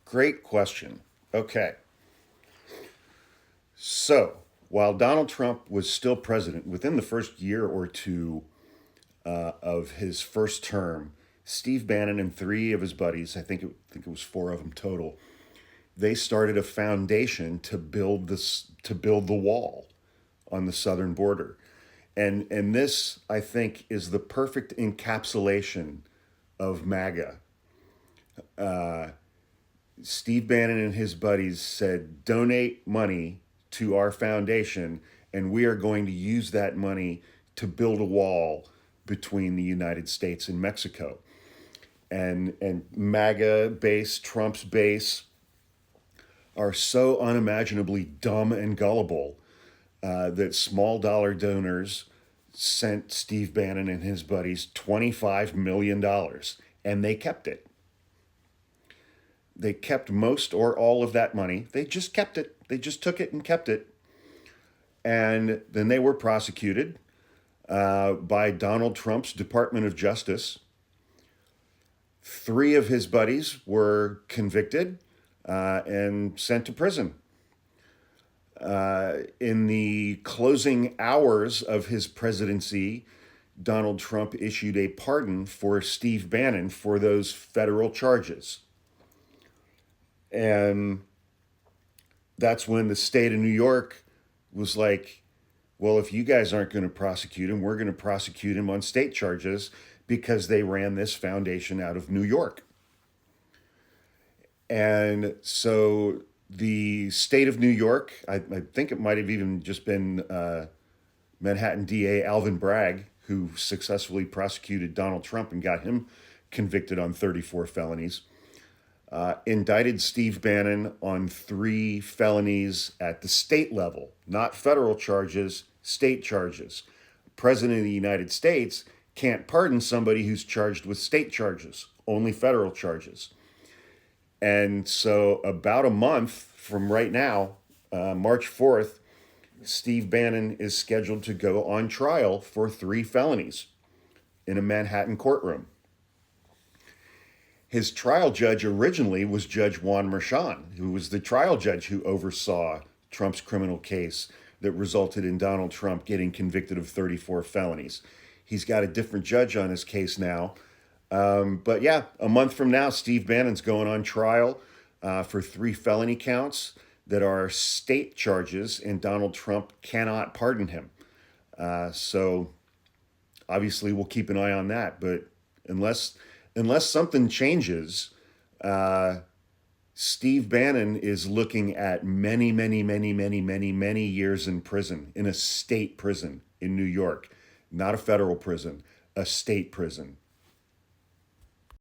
Great question. Okay. So, while Donald Trump was still president, within the first year or two of his first term, Steve Bannon and three of his buddies, I think it was four of them total, they started a foundation to build the wall on the southern border. And this, I think, is the perfect encapsulation of MAGA. Steve Bannon and his buddies said, donate money to our foundation, and we are going to use that money to build a wall between the United States and Mexico. And MAGA base, Trump's base, are so unimaginably dumb and gullible that small dollar donors sent Steve Bannon and his buddies $25 million, and they kept it. They kept most or all of that money. They just kept it. They just took it and kept it. And then they were prosecuted by Donald Trump's Department of Justice. Three of his buddies were convicted and sent to prison. In the closing hours of his presidency, Donald Trump issued a pardon for Steve Bannon for those federal charges. And that's when the state of New York was like, well, if you guys aren't going to prosecute him, we're going to prosecute him on state charges because they ran this foundation out of New York. And so the state of New York, I think it might have even just been Manhattan DA Alvin Bragg, who successfully prosecuted Donald Trump and got him convicted on 34 felonies, indicted Steve Bannon on three felonies at the state level, not federal charges, state charges. President of the United States can't pardon somebody who's charged with state charges, only federal charges. And so, about a month from right now, March 4th, Steve Bannon is scheduled to go on trial for three felonies in a Manhattan courtroom. His trial judge originally was Judge Juan Merchan, who was the trial judge who oversaw Trump's criminal case that resulted in Donald Trump getting convicted of 34 felonies. He's got a different judge on his case now. But yeah, a month from now, Steve Bannon's going on trial for three felony counts that are state charges, and Donald Trump cannot pardon him. So obviously, we'll keep an eye on that. But unless something changes, Steve Bannon is looking at many, many, many, many, many, many years in prison, in a state prison in New York, not a federal prison, a state prison.